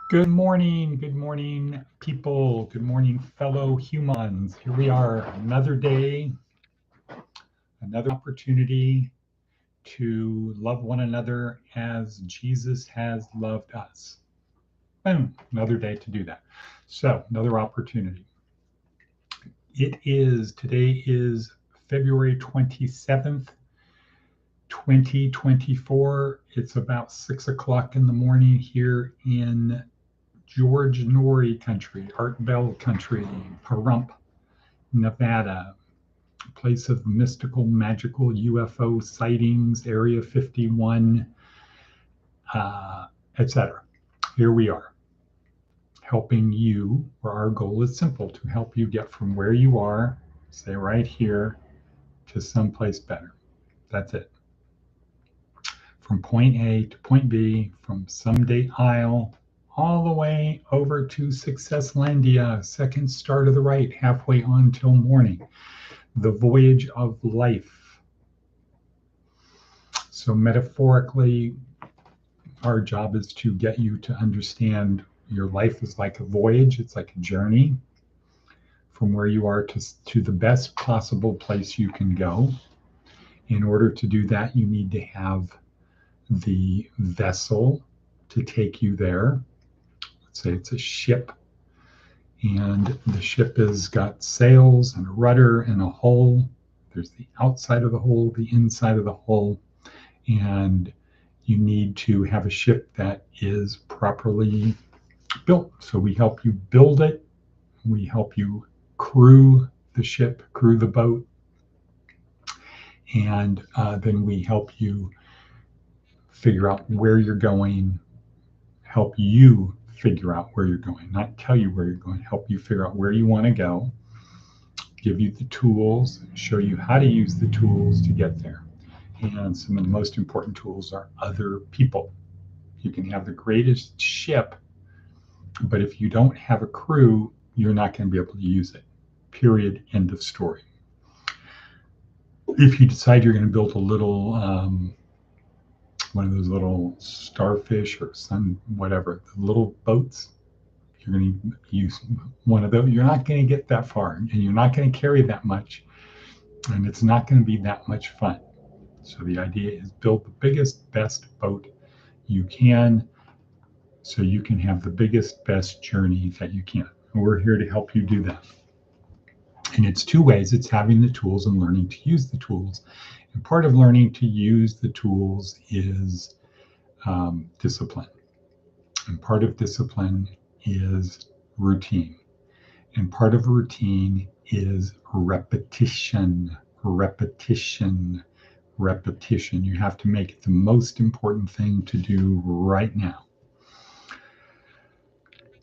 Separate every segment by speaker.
Speaker 1: Good morning, people. Good morning, fellow humans. Here we are, another day, another opportunity to love one another as Jesus has loved us. Boom, another day to do that. So, another opportunity. Today is February 27th, 2024. It's about 6 o'clock in the morning here in George Norrie country, Art Bell country, Pahrump, Nevada, place of mystical, magical UFO sightings, Area 51, etc. Here we are, helping you, where our goal is simple, to help you get from where you are, say right here, to someplace better. That's it. From point A to point B, from Someday Isle, all the way over to Successlandia, second star to the right, halfway on till morning. The voyage of life. So metaphorically, our job is to get you to understand your life is like a voyage. It's like a journey from where you are to the best possible place you can go. In order to do that, you need to have the vessel to take you there. Let's say it's a ship, and the ship has got sails and a rudder and a hull. There's the outside of the hull, the inside of the hull, and you need to have a ship that is properly built. So we help you build it. We help you crew the ship, crew the boat, and then we help you figure out where you're going, help you figure out where you're going, not tell you where you're going, help you figure out where you want to go, give you the tools, show you how to use the tools to get there. And some of the most important tools are other people. You can have the greatest ship, but if you don't have a crew, you're not going to be able to use it. Period. End of story. If you decide you're going to build a little, one of those little starfish or some whatever, the little boats, you're going to use one of those. You're not going to get that far, and you're not going to carry that much, and it's not going to be that much fun. So the idea is build the biggest, best boat you can, so you can have the biggest, best journey that you can. And we're here to help you do that. And it's two ways. It's having the tools and learning to use the tools. And part of learning to use the tools is discipline. And part of discipline is routine. And part of routine is repetition, repetition, repetition. You have to make it the most important thing to do right now.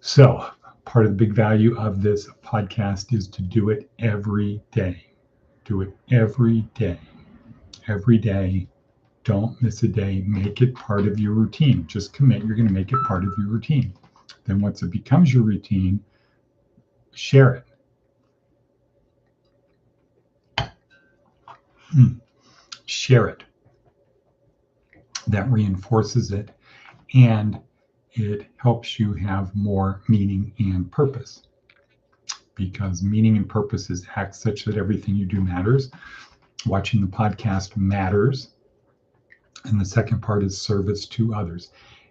Speaker 1: So part of the big value of this podcast is to do it every day. Do it every day. Every day. Don't miss a day. Make it part of your routine. Just commit. You're going to make it part of your routine. Then once it becomes your routine, share it. Share it. That reinforces it, and it helps you have more meaning and purpose, because meaning and purpose is act such that everything you do matters. Watching the podcast matters. And the second part is service to others,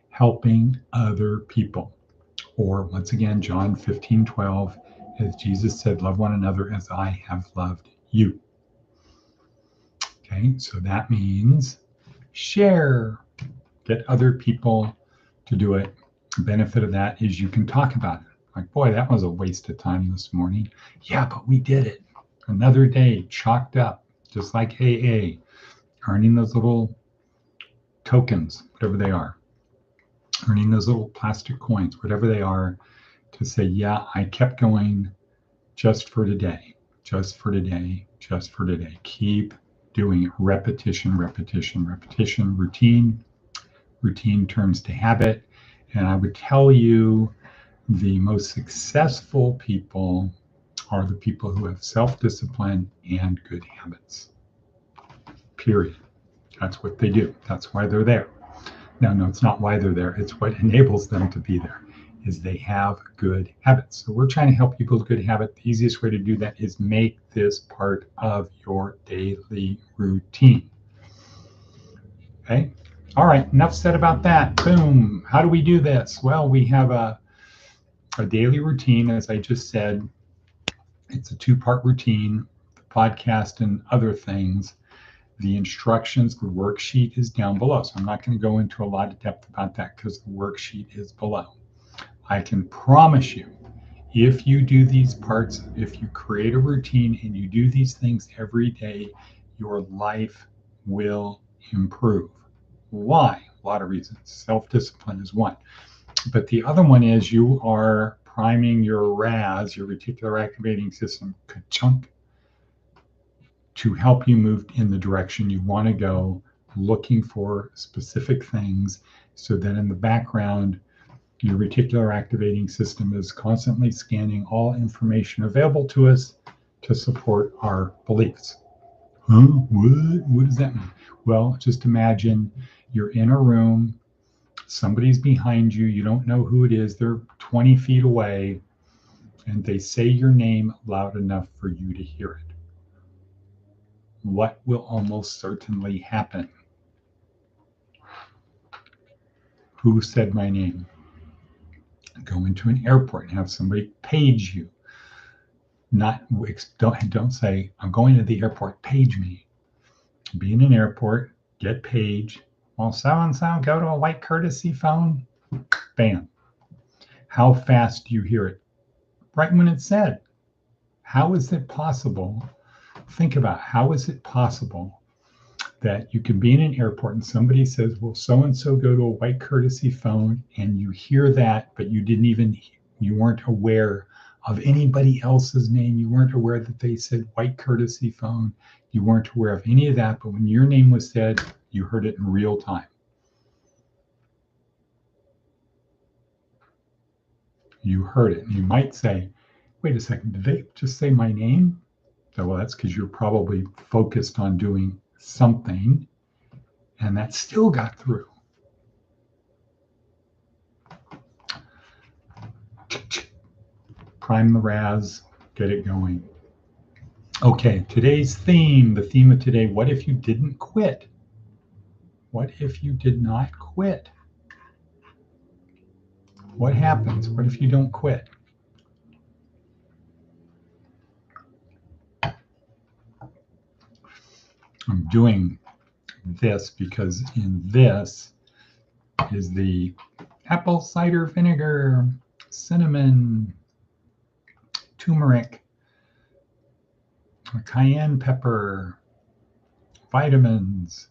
Speaker 1: helping other people. Or once again, John 15:12, as Jesus said, love one another as I have loved you. Okay, so that means share, get other people to do it. The benefit of that is you can talk about it. Like, boy, that was a waste of time this morning. Yeah, but we did it. Another day chalked up, just like AA, earning those little tokens, whatever they are, earning those little plastic coins, whatever they are, to say, yeah, I kept going just for today, just for today, just for today. Keep doing it. Repetition, repetition, repetition, routine. Routine turns to habit. And I would tell you the most successful people are the people who have self-discipline and good habits. Period. That's what they do. That's why they're there. No, it's not why they're there. It's what enables them to be there. is they have good habits. So we're trying to help you build good habits. The easiest way to do that is make this part of your daily routine. Okay. All right. Enough said about that. Boom. How do we do this? Well, we have a daily routine, as I just said. It's a 2-part routine, the podcast and other things. The instructions, the worksheet is down below. So I'm not going to go into a lot of depth about that because the worksheet is below. I can promise you, if you do these parts, if you create a routine and you do these things every day, your life will improve. Why? A lot of reasons. Self-discipline is one. But the other one is you are priming your RAS, your reticular activating system, ka-chunk, to help you move in the direction you want to go, looking for specific things, so that in the background, your reticular activating system is constantly scanning all information available to us to support our beliefs. Huh? What does that mean? Well, just imagine you're in a room, somebody's behind you, you don't know who it is, they're 20 feet away, and they say your name loud enough for you to hear it. What will almost certainly happen? Who said my name? Go into an airport and have somebody page you. Don't say, I'm going to the airport, page me. Be in an airport, get paged. Well, so-and-so, go to a white courtesy phone. Bam. How fast do you hear it? Right when it's said. How is it possible? Think about how is it possible that you can be in an airport and somebody says, well, so-and-so go to a white courtesy phone, and you hear that, but you weren't aware of anybody else's name. You weren't aware that they said white courtesy phone. You weren't aware of any of that, but when your name was said, you heard it in real time. You heard it. And you might say, wait a second, did they just say my name? So, well, that's because you're probably focused on doing something, and that still got through. Prime the RAS, get it going. Okay, today's theme, the theme of today, what if you didn't quit? What if you did not quit? What happens? What if you don't quit? I'm doing this because in this is the apple cider vinegar, cinnamon, turmeric, cayenne pepper, vitamins,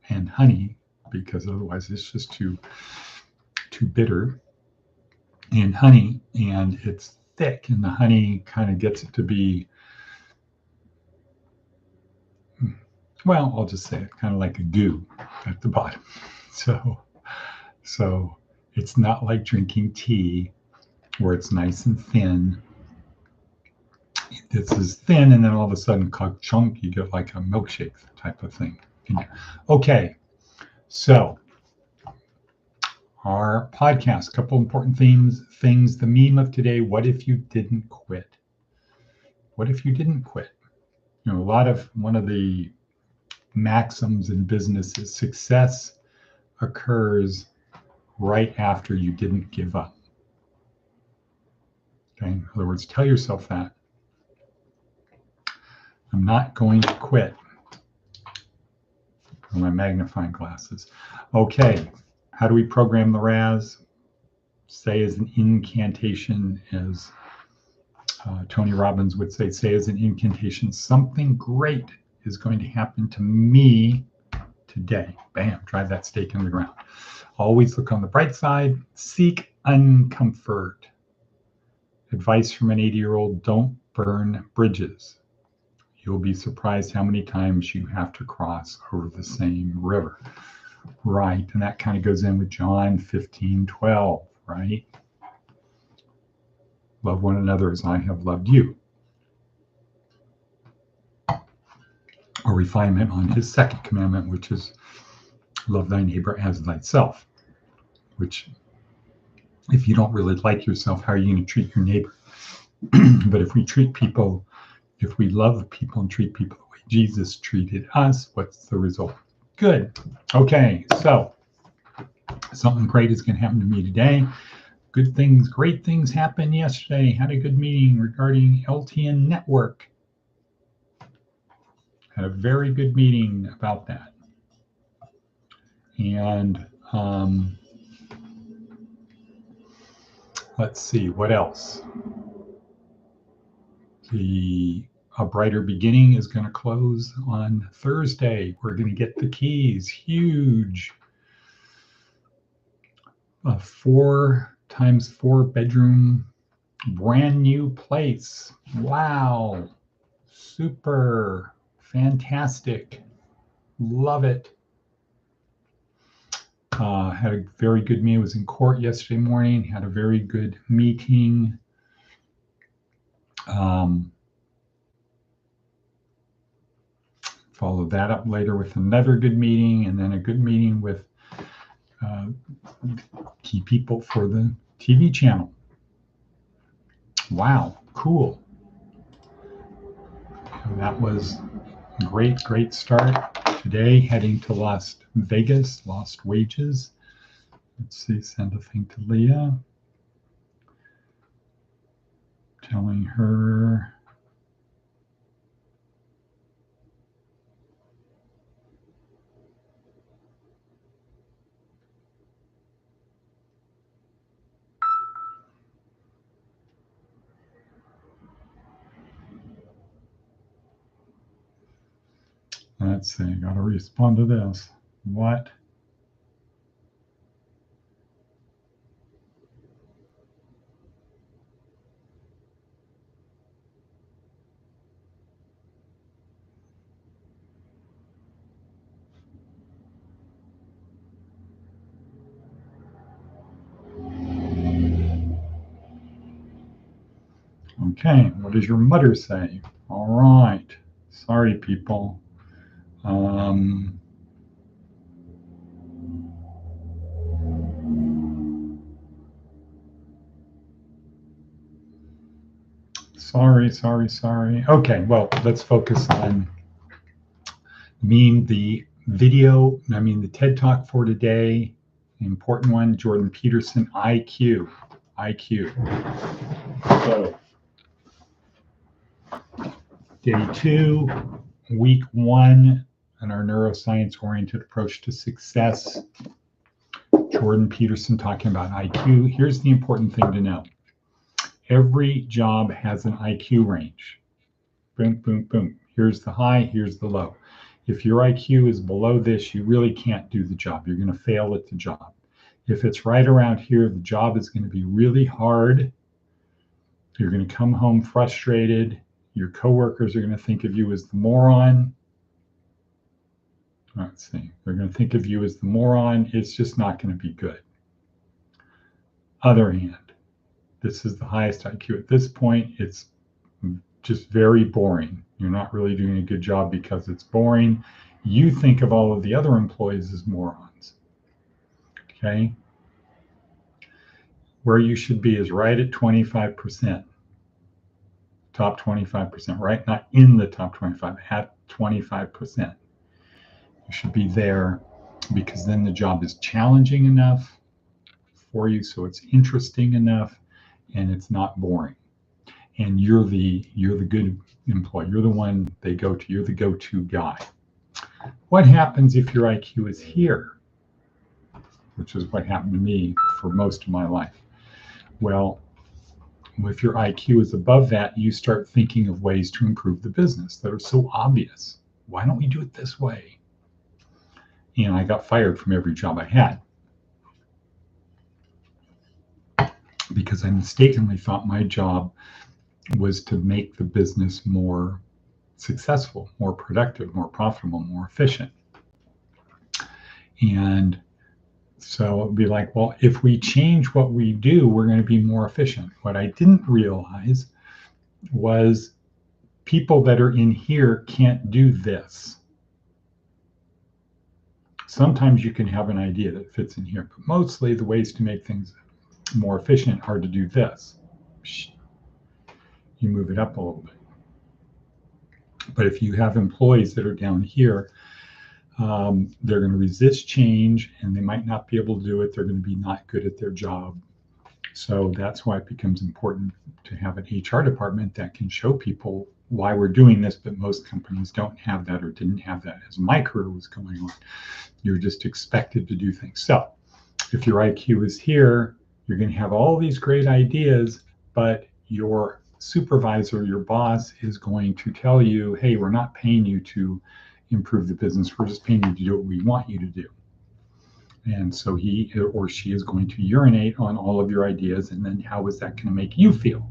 Speaker 1: and honey, because otherwise it's just too bitter. And honey, and it's thick, and the honey kind of gets it to be, well, I'll just say it kind of like a goo at the bottom. So it's not like drinking tea where it's nice and thin. This is thin, and then all of a sudden, chunk, you get like a milkshake type of thing in there. Okay, so our podcast, a couple important things. The meme of today: what if you didn't quit? What if you didn't quit? You know, one of the maxims in business is success occurs right after you didn't give up. Okay, in other words, tell yourself that. I'm not going to quit. My magnifying glasses. Okay, how do we program the RAS? Say as an incantation, as Tony Robbins would say as an incantation, something great is going to happen to me today. Bam, drive that stake in the ground. Always look on the bright side. Seek uncomfort. Advice from an 80-year-old, don't burn bridges. You'll be surprised how many times you have to cross over the same river. Right, and that kind of goes in with John 15:12, right? Love one another as I have loved you. A refinement on his second commandment, which is love thy neighbor as thyself, which if you don't really like yourself, how are you going to treat your neighbor? But if we treat people, if we love people and treat people the way Jesus treated us, what's the result? Good. Okay, so something great is going to happen to me today. Good things, great things happened yesterday. Had a good meeting regarding LTN network. Had a very good meeting about that. And let's see, what else? A Brighter Beginning is going to close on Thursday. We're going to get the keys. Huge. A 4x4 bedroom, brand new place. Wow. Super fantastic. Love it. Had a very good meeting. Was in court yesterday morning. Had a very good meeting. Follow that up later with another good meeting, and then a good meeting with key people for the TV channel. Wow, cool. And that was a great start. Today, heading to Las Vegas, Lost Wages. Let's see, send a thing to Leah. Telling her let's see, gotta respond to this. What? Okay, what does your mother say? All right. Sorry, people. Sorry. Okay, well, let's focus on the video, the TED Talk for today. The important one, Jordan Peterson, IQ. So, day 2, week 1, in our neuroscience-oriented approach to success. Jordan Peterson talking about IQ. Here's the important thing to know. Every job has an IQ range. Boom, boom, boom. Here's the high, here's the low. If your IQ is below this, you really can't do the job. You're going to fail at the job. If it's right around here, the job is going to be really hard. You're going to come home frustrated. Your coworkers are going to think of you as the moron. Let's see. They're going to think of you as the moron. It's just not going to be good. Other hand, this is the highest IQ. At this point, it's just very boring. You're not really doing a good job because it's boring. You think of all of the other employees as morons. Okay? Where you should be is right at 25%. Top 25%, right? Not in the top 25, at 25%. You should be there because then the job is challenging enough for you, so it's interesting enough and it's not boring. And you're the good employee. You're the one they go to. You're the go-to guy. What happens if your IQ is here? Which is what happened to me for most of my life. Well, if your IQ is above that, you start thinking of ways to improve the business that are so obvious. Why don't we do it this way? And I got fired from every job I had because I mistakenly thought my job was to make the business more successful, more productive, more profitable, more efficient. And so it'd be like, well, if we change what we do, we're going to be more efficient. What I didn't realize was people that are in here can't do this. Sometimes you can have an idea that fits in here, but mostly the ways to make things more efficient are to do this. You move it up a little bit. But if you have employees that are down here, they're going to resist change and they might not be able to do it. They're going to be not good at their job. So that's why it becomes important to have an HR department that can show people why we're doing this, but most companies don't have that or didn't have that as my career was going on. You're just expected to do things. So if your IQ is here, you're going to have all these great ideas, but your supervisor, your boss is going to tell you, hey, we're not paying you to improve the business. We're just paying you to do what we want you to do. And so he or she is going to urinate on all of your ideas. And then how is that going to make you feel?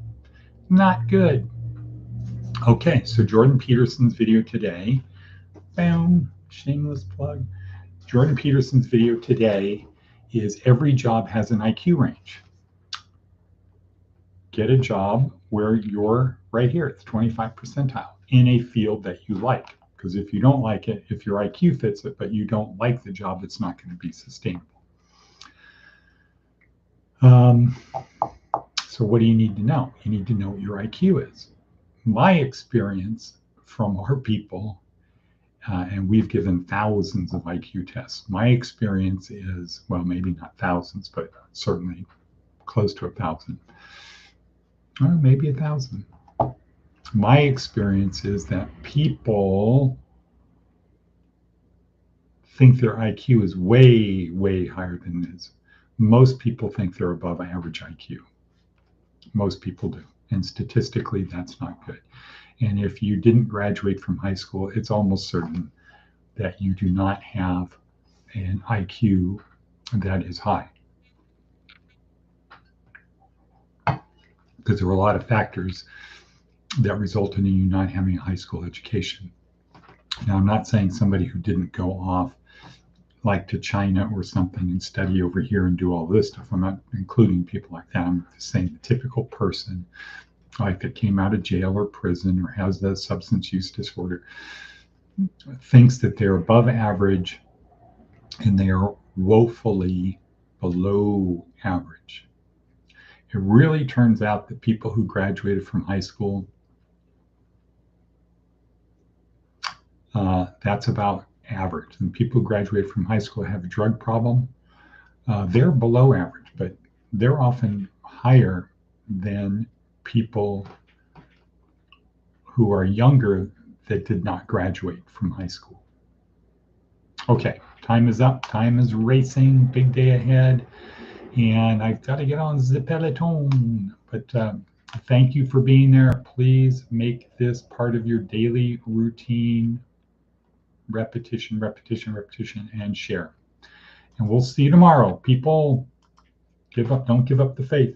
Speaker 1: Not good. Okay, so Jordan Peterson's video today, bam, shameless plug. Jordan Peterson's video today is every job has an IQ range. Get a job where you're right here, it's 25 percentile in a field that you like. Because if you don't like it, if your IQ fits it, but you don't like the job, it's not going to be sustainable. So what do you need to know? You need to know what your IQ is. My experience from our people, and we've given thousands of IQ tests. My experience is, well, maybe not thousands, but certainly close to 1,000, or maybe 1,000. My experience is that people think their IQ is way, way higher than it is. Most people think they're above average IQ. Most people do. And statistically, that's not good. And if you didn't graduate from high school, it's almost certain that you do not have an IQ that is high. Because there are a lot of factors that resulted in you not having a high school education. Now, I'm not saying somebody who didn't go off like to China or something and study over here and do all this stuff. I'm not including people like that. I'm just saying the typical person like that came out of jail or prison or has the substance use disorder thinks that they're above average and they are woefully below average. It really turns out that people who graduated from high school, that's about average. And people who graduate from high school have a drug problem, they're below average, but they're often higher than people who are younger that did not graduate from high school. Okay, time is up. Time is racing. Big day ahead. And I've got to get on the peloton. But thank you for being there. Please make this part of your daily routine. Repetition, repetition, repetition, and share. And we'll see you tomorrow. People, don't give up the faith.